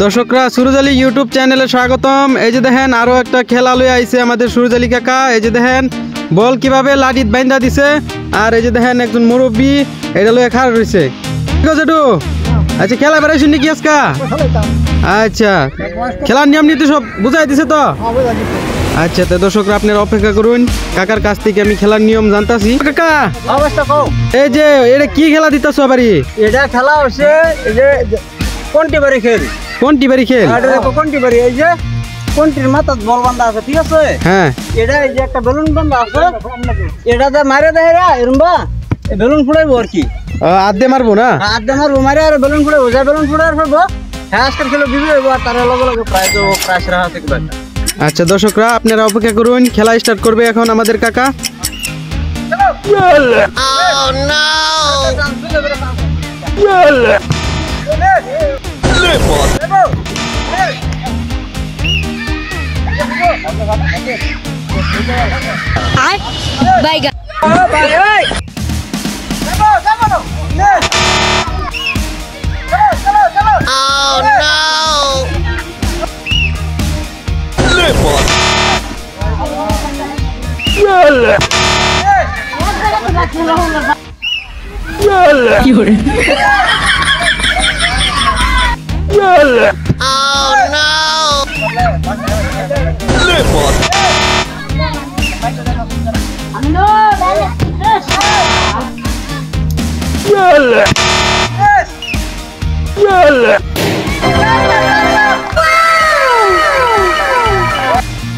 দর্শকরা সুরজ আলী ইউটিউব চ্যানেলে স্বাগতম। এই যে দেখেন আরো একটা খেলা লই আইছে আমাদের সুরজ আলী কাকা। এই যে দেখেন বল কিভাবে লাঠিত বাইন্দা দিছে, আর এই যে দেখেন একজন মুরব্বী এটা লইয়া খাড়া রইছে। ঠিক আছে টু, আচ্ছা খেলা বেড়াইছেন নাকি আজকা? আচ্ছা, খেলার নিয়ম নীতি সব বুঝাই দিছে তো? আচ্ছা, তো দর্শকরা আপনারা অপেক্ষা করুন, কাকার কাছ থেকে আমি খেলার নিয়ম জানতাছি। কাকা এই যে এটা কি খেলা দিতেছো আবারই? এটা খেলা হচ্ছে এই যে কোনটি বাড়ি খেল। কোনটি বাড়ি খেল? কোনটি বাড়ি, এই যে কোনটির মাথাত বল বান্ধা আছে, ঠিক আছে? হ্যাঁ, এটা এই যে একটা বেলুন বান্ধা আছে, এটাতে মারে দেয় এরম্বা বেলুন ফুটাইবো আর কি। আদে মারবো না? আদে মারবো, মারে আর বেলুন ফুটাইবো, যা বেলুন ফুটাই ফেলবো হ্যাঁ আজকের খেলে বিজয় হইব, আর তার লগে লগে প্রাইজ রাখা থাকবে। আচ্ছা দর্শকরা আপনারা অপেক্ষা করুন, খেলা স্টার্ট করবে এখন আমাদের কাকা।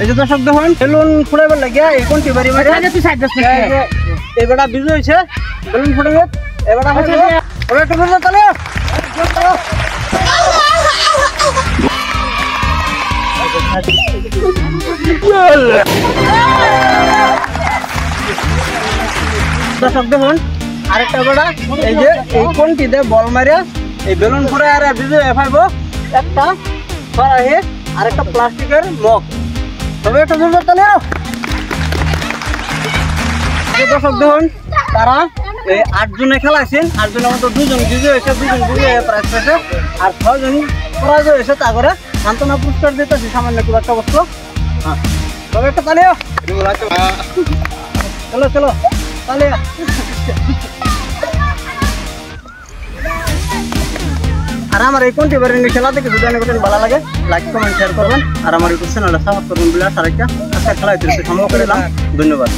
এই যে দর্শক দেখুন বেলুন ফুটাইবার লাগিয়া এই কোনটি বাড়ি মারে এবারটা বিজয় হয়েছে, বেলুন ফুটাইবে এবারটা হয়েছে ওরা একটু বুঝতে চলে। দর্শক দেখুন আরেকটা বেড়া এই যে এই কোনটিতে বল মারিয়া এই বেলুন ফুটাই আর বিজয় এফাইবো একটা সরাহে আরেকটা প্লাস্টিকের মগ। তবে একটা বুঝতে চলে। দর্শক দেখুন তারা এই 8 জনে খেলাইছেন, 8 জনের মধ্যে 2 জন বিজয় হয়েছে, 2 জন বিজয় প্রাইজ পেয়েছে, আর 6 জন পরাজয় হয়েছে। তা করে সান্ত্বনা পুরস্কার দিতেছি সামান্য খুব একটা বস্তু। হ্যাঁ তবে একটা চালিয়ে চলো চলো চালিয়ে। আর আমার এই কোনটি বারে খেলা থেকে যদি অনেক ভালো লাগে লাইক কমেন্ট শেয়ার করবেন, আর আমার ইউটিউব চ্যানেলটা সাবস্ক্রাইব করবেন বলে আশা রাখি। আজকে খেলা হইতেছে সম্ভব করে দিলাম। ধন্যবাদ।